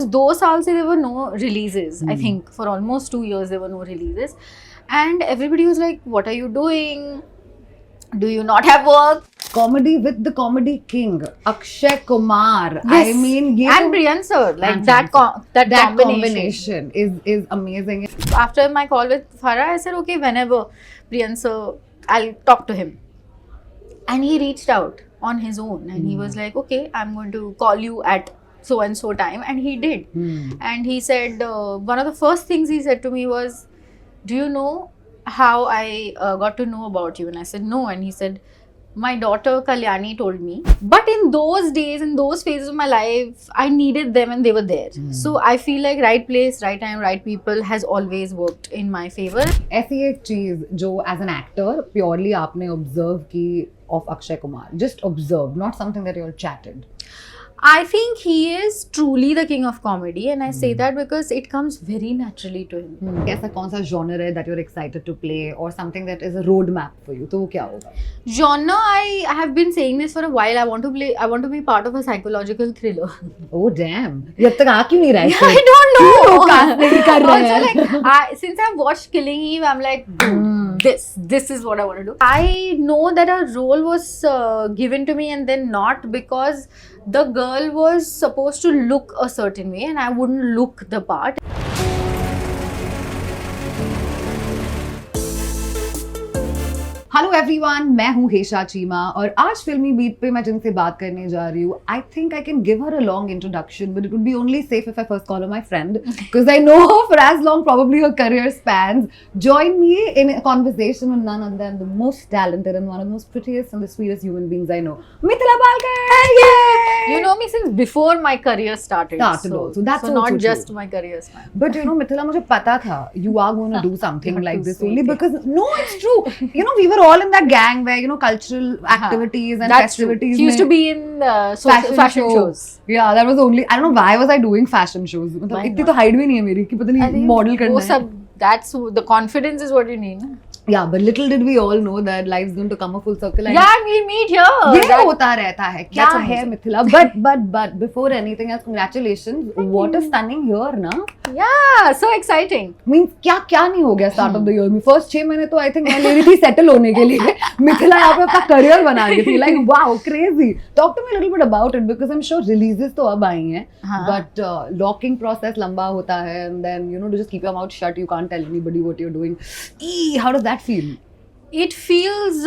दो साल से there were no releases. I think for almost 2 years there were no releases, and everybody was like, "What are you doing? Do you not have work?" Comedy with the comedy king, Akshay Kumar. Yes. I mean, and Priyan sir, like And that Priyan that that combination. is amazing. After my call with Farah, I said, "Okay, whenever Priyan sir, I'll talk to him." And he reached out on his own, and he was like, "Okay, I'm going to call you at so and so time," and he did. And he said, one of the first things he said to me was, "Do you know how I got to know about you?" And I said, "No." And he said, "My daughter Kalyani told me." But in those days, in those phases of my life, I needed them and they were there. So I feel like right place, right time, right people has always worked in my favor. ऐसी एक चीज जो as an actor purely आपने observe की of Akshay Kumar, just observe, not something that you all chatted. I think he is truly the king of comedy, and I say that because it comes very naturally to him. ऐसा कौन सा genre है that you are excited to play और something that is a road map for you, तो वो क्या होगा? Genre, I have been saying this for a while. I want to be part of a psychological thriller. Oh damn, ये अब तक आ क्यों नहीं रहा है? I don't know. Cast नहीं कर रहे हैं. Also, like, since I've watched Killing Eve, I'm like, this is what I want to do. I know that a role was given to me and then not, because the girl was supposed to look a certain way and I wouldn't look the part. Hello everyone, मैं हूँ हेशा चीमा और आज फिल्मी beat पे मैं जिनसे बात करने जा रही हूँ, I think I can give her a long introduction, but it would be only safe if I first call her my friend, because I know her for as long probably her career spans. Join me in a conversation with none other than the most talented and one of the most prettiest and the sweetest human beings I know, Mithila Palkar. Yay! You know me since before my career started. Also. That's so also not true. just my career span. But you know, Mithila, मुझे पता था you are going to do something You're like too this sweet. only because no, it's true. You know, we were all in that gang where, you know, cultural activities and That's true. festivities. She used to में be in fashion shows. Yeah, that was only. I don't know why was I doing fashion shows. मतलब Why इतनी not? तो height भी नहीं है मेरी कि पता I नहीं think मॉडल करना वो है. सब, that's the confidence is what you need. Na? Yeah, but little did we all know that life's going to come a full circle. And Yeah, we meet here. ये That- होता रहता है. क्या That's है amazing. Mithila? But before anything else, congratulations. What a stunning year, ना? Yeah, so exciting. Means क्या नहीं हो गया स्टार्ट ऑफ द ईयर में. फर्स्ट 6 महीने तो आई थिंक मैं ले रही थी सेटल होने के लिए. मिथिला यहाँ पे अपना करियर बना रही थी. Like wow, crazy. Talk to me little bit about it because I am sure releases तो अब आई हैं, हाँ. बट लॉकिंग प्रोसेस लंबा होता है and then you know to just keep your mouth shut, you can't tell anybody what you are doing. How does that feel? It feels,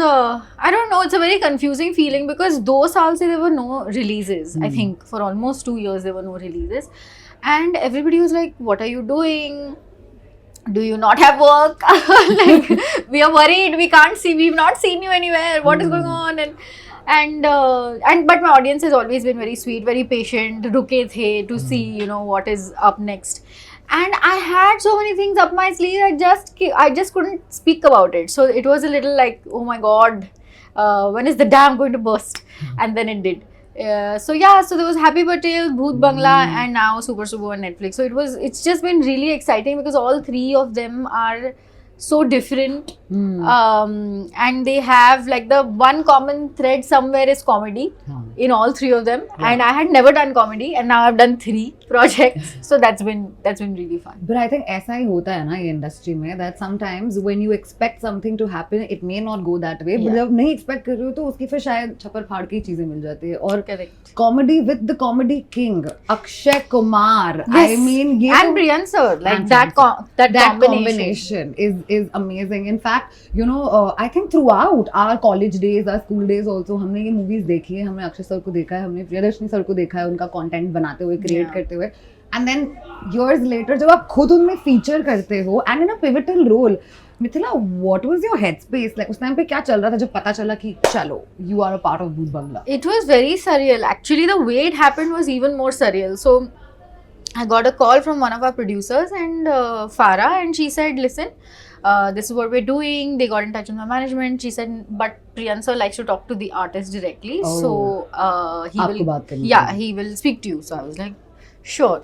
I don't know, it's a very confusing feeling because 2 years there were no releases. I think for almost 2 years there were no releases, and everybody was like, "What are you doing? Do you not have work?" Like, we are worried, we can't see, we've not seen you anywhere, what is going on? And but my audience has always been very sweet, very patient, ruke the to see, you know, what is up next. And I had so many things up my sleeve, I just couldn't speak about it. So it was a little like, oh my god, when is the dam going to burst? And then it did. So there was Happy Patel, Bhoot Bangla, and now Super Subo on Netflix. So it's just been really exciting because all three of them are so different, and they have like the one common thread somewhere is comedy in all three of them. And I had never done comedy, and now I've done 3 projects. So that's been really fun. But I think ऐसा ही होता है ना ये industry में, that sometimes when you expect something to happen, it may not go that way. But जब नहीं expect कर रहे हो तो उसकी फिर शायद छप्पर फाड़ के ही चीजें मिल जाती है. और Correct. comedy with the comedy king, Akshay Kumar. Yes. I mean, ये And Priyan sir, like And that Priyan that combination is amazing. In fact, you know, I think throughout our college days, our school days also, हमने ये movies देखी है, हमने Akshay sir को देखा है, हमने प्रियदर्शनी सर को देखा है, उनका content बनाते हुए, create करते हुए. And then years later, जब आप खुद उनमें feature करते हो, and in a pivotal role, Mithila, what was your headspace? Like उस टाइम पे क्या चल रहा था जब पता चला कि चलो, you are a part of Bhoot Bangla? It was very surreal. Actually, the way it happened was even more surreal. So I got a call from one of our producers, and Farah, and she said, "Listen, this is what we're doing." They got in touch with my management. She said, "But Priyan sir likes to talk to the artist directly, so he आपको बात करनी will, yeah, he will speak to you." So I was like, "Sure."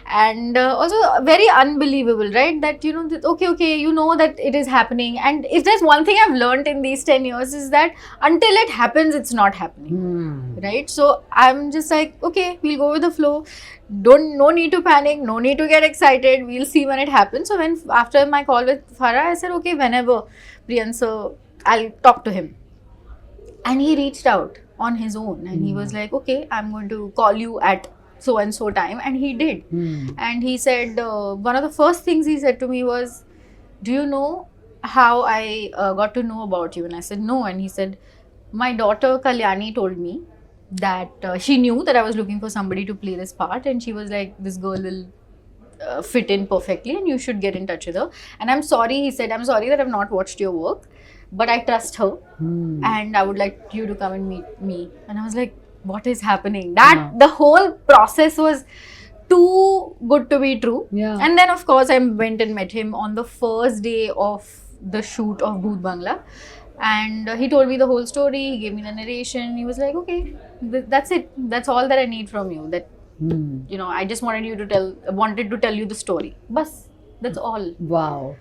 And also very unbelievable, right? That that, okay, you know that it is happening, and if there's one thing I've learned in these 10 years is that until it happens, it's not happening. Hmm. Right? So I'm just like, okay, we'll go with the flow. No need to panic, no need to get excited. We'll see when it happens. So when after my call with Farah, I said, okay, whenever Priyan sir, I'll talk to him. And he reached out on his own, and he was like, okay, I'm going to call you at so and so time, and he did. Hmm. And he said, one of the first things he said to me was, do you know how I got to know about you? And I said, no. And he said, my daughter Kalyani told me that she knew that I was looking for somebody to play this part, and she was like, this girl will fit in perfectly, and you should get in touch with her. And I'm sorry, he said, I'm sorry that I've not watched your work, but I trust her, Hmm. and I would like you to come and meet me. And I was like, what is happening? That Yeah. the whole process was too good to be true. Yeah. And then of course I went and met him on the first day of the shoot of Bhoot Bangla, and he told me the whole story. He gave me the narration. He was like, okay, that's it, that's all that I need from you. That Hmm. I just wanted to tell you the story. Bas, that's all. Wow.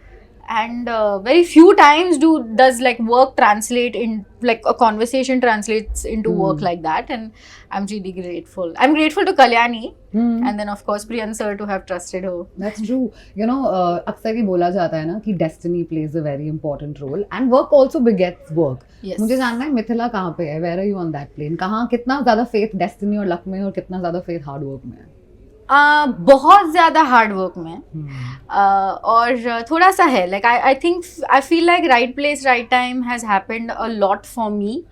And very few times does like work translate in, like a conversation translates into work like that. And I'm really grateful. I'm grateful to Kalyani, Hmm. and then of course Priyan sir to have trusted her. That's true. अक्सर ये बोला जाता है ना कि destiny plays a very important role and work also begets work. Yes. मुझे जानना है मिथिला कहाँ पे है? Where are you on that plane? कहाँ कितना ज़्यादा faith destiny और luck में है और कितना ज़्यादा faith hard work में है? बहुत ज्यादा हार्ड वर्क में और थोड़ा सा है, like I think I feel like right place right time has happened a lot for me.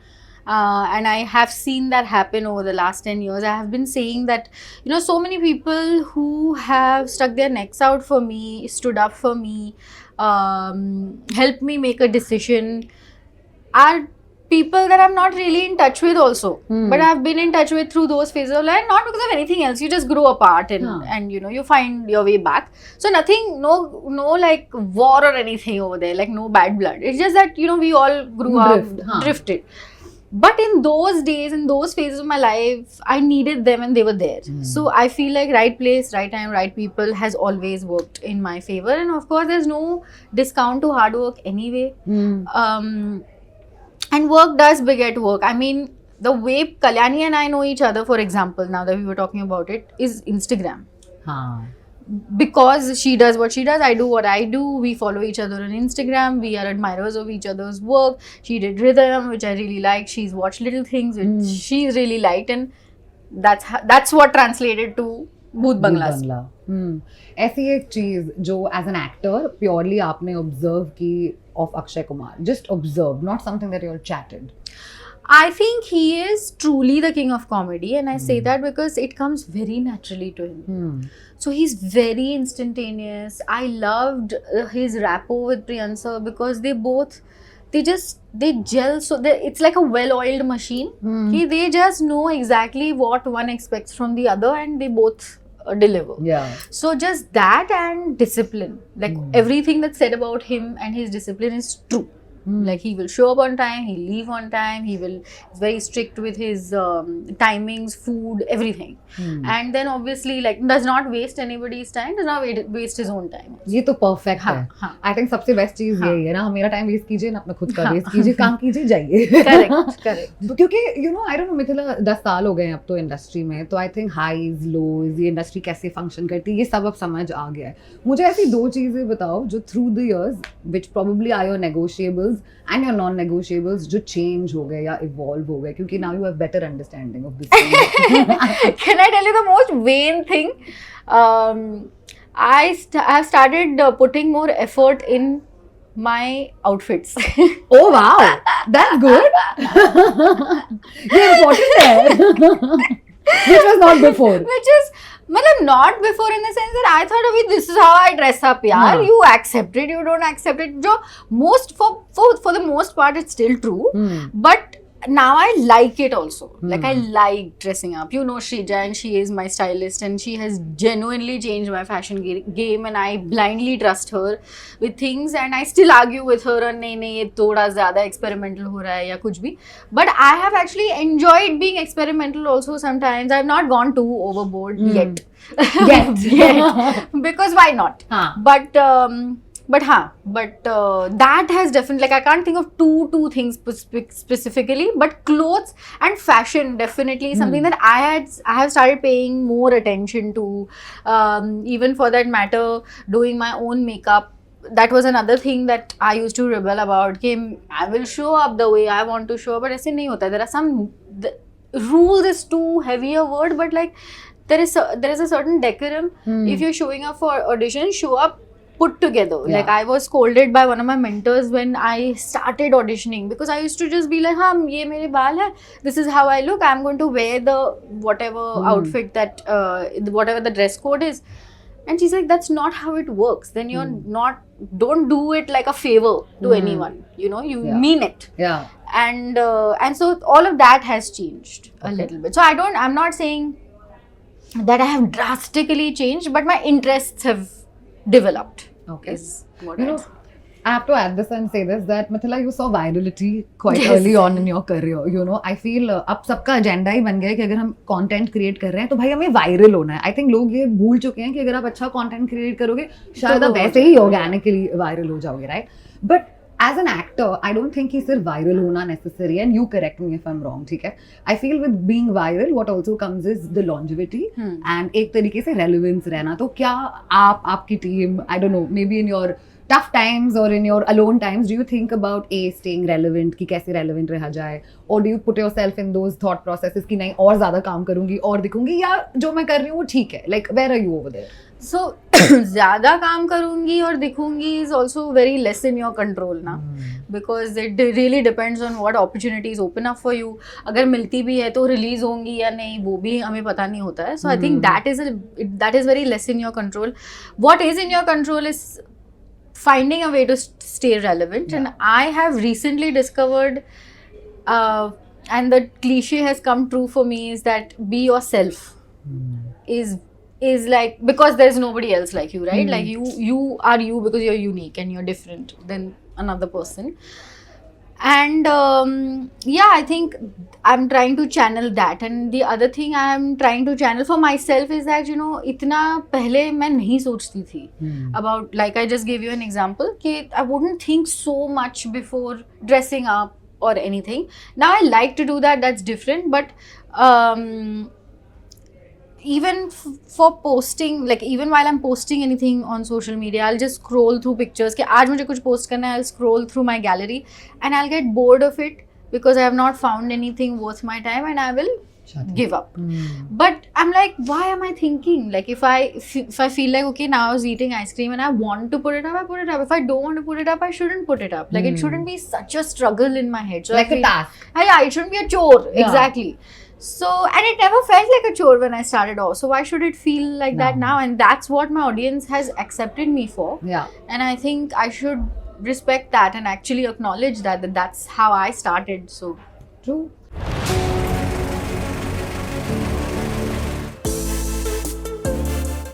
And I have seen that happen over the last 10 years. I have been saying that, so many people who have stuck their necks out for me, stood up for me, helped me make a decision, are people that I'm not really in touch with also. But I've been in touch with through those phases of life, not because of anything else. You just grow apart and you find your way back. So nothing, no like war or anything over there, like no bad blood. It's just that, we all grew up, drifted. But in those days, in those phases of my life, I needed them and they were there. So I feel like right place, right time, right people has always worked in my favor. And of course, there's no discount to hard work anyway. And work does beget work. I mean, the way Kalyani and I know each other, for example, now that we were talking about it, is Instagram. हाँ. Because she does what she does, I do what I do. We follow each other on Instagram. We are admirers of each other's work. She did rhythm, which I really like. She's watched Little Things, which she's really liked, and that's what translated to Bhoot Bangla. ऐसी एक चीज जो as an actor purely आपने observe की of Akshay Kumar, just observe, not something that you are chatted. I think he is truly the king of comedy, and I say that because it comes very naturally to him. So he's very instantaneous. I loved his rapport with Priyan sir because they gel. So it's like a well-oiled machine. They just know exactly what one expects from the other, and they both deliver. Yeah. So just that and discipline, like everything that's said about him and his discipline is true. Like he will show up on time, he'll leave on time, he's very strict with his timings, food, everything. And then obviously like does not waste anybody's time, does not waste his own time. ये तो perfect है. I think सबसे best चीज यही है ना, मेरा time waste कीजिए ना, अपना खुद का वेस्ट कीजिए, काम कीजिए, जाइए. करेक्ट. क्योंकि आई डोंट नो मिथिला 10 साल हो गए हैं अब तो इंडस्ट्री में, तो आई थिंक हाईज लोज, ये इंडस्ट्री कैसे फंक्शन करती है, ये सब अब समझ आ गया है. मुझे ऐसी दो चीजें बताओ जो through the years which probably are your negotiables and your non-negotiables जो change हो गए या evolve हो गए, क्योंकि now you have better understanding of this thing. Can I tell you the most vain thing? I've started putting more effort in my outfits. Oh wow, that's good. ये important है. Which was not before. Which is not before in the sense that I thought, this is how I dress up, yaar. You accept it, you don't accept it. Jo most for the most part it's still true. But now I like it also. Like I Hmm. like dressing up. You know Shrija, and she is my stylist, and she has genuinely changed my fashion game, and I blindly trust her with things, and I still argue with her on नहीं नहीं ये थोड़ा ज़्यादा experimental हो रहा है या कुछ भी. But I have actually enjoyed being experimental also sometimes. I've not gone too overboard yet. Yet. Because why not? हाँ. But that has definitely, like, I can't think of two things specifically, but clothes and fashion definitely something that I have started paying more attention to. Even for that matter, doing my own makeup. That was another thing that I used to rebel about. कि I will show up the way I want to show up, but ऐसे नहीं होता. There are some rules is too heavy a word, but like there is a certain decorum. If you're showing up for audition, show up put together. Yeah. Like I was scolded by one of my mentors when I started auditioning, because I used to just be like, हाँ ये मेरे बाल है, this is how I look, I'm going to wear the whatever outfit that whatever the dress code is. And she's like, that's not how it works. Then you're don't do it like a favor to anyone. You know, you mean it. Yeah. And so all of that has changed a little bit. So I'm not saying that I have drastically changed, but my interests have developed. Okay. Is what You I'd know, say. I have to add this and say this, that Mithila, you saw virality quite Yes. early on in your career. You know, I feel अब सबका agenda ही बन गया है कि अगर हम content create कर रहे हैं तो भाई हमें वायरल होना है. आई थिंक लोग ये भूल चुके हैं कि अगर आप अच्छा कंटेंट क्रिएट करोगे शायद वो आप हो वैसे ही जाएगा. ऑर्गेनिकली वायरल हो जाओगे, right? But as an actor I don't think कि सिर्फ वायरल होना नेसेसरी है, and you correct me if I am wrong, ठीक है? I feel with being viral what also comes is the longevity and एक तरीके से रेलेवेंस रहना. तो क्या आपकी team, I don't know, maybe in your tough times or in your alone times, do you think about staying relevant, कि कैसे relevant रहा जाए, or do you put yourself in those thought processes कि नहीं और ज़्यादा काम करूँगी और दिखूँगी, या जो मैं कर रही हूँ वो ठीक है? Like where are you over there? So ज़्यादा काम करूँगी और दिखूँगी is also very less in your control ना, because it really depends on what opportunities open up for you. अगर मिलती भी है तो रिलीज होंगी या नहीं वो भी हमें पता नहीं होता है. So I think that is very less in your control. What is in your control is finding a way to stay relevant. And I have recently discovered, and the cliche has come true for me, is that be yourself. Is like, because there's nobody else like you, right? Like you are you because you're unique and you're different than another person. And I think I'm trying to channel that. And the other thing I'm trying to channel for myself is that, you know, इतना पहले मैं नहीं सोचती थी about, like I just gave you an example, कि I wouldn't think so much before dressing up or anything. Now I like to do that, that's different. But even for posting, like even while I'm posting anything on social media, I'll just scroll through pictures कि आज मुझे कुछ post करना है, I'll scroll through my gallery and I'll get bored of it because I have not found anything worth my time and I will give up. But I'm like, why am I thinking? Like if I feel like, okay, now I was eating ice cream and I want to put it up, I put it up. If I don't want to put it up, I shouldn't put it up. Like it shouldn't be such a struggle in my head. So Like I a feel, task. Yeah, it shouldn't be a chore. Yeah. Exactly. So, and it never felt like a chore when I started off. So why should it feel like that now? And that's what my audience has accepted me for. Yeah. And I think I should respect that and actually acknowledge that that's how I started. So True.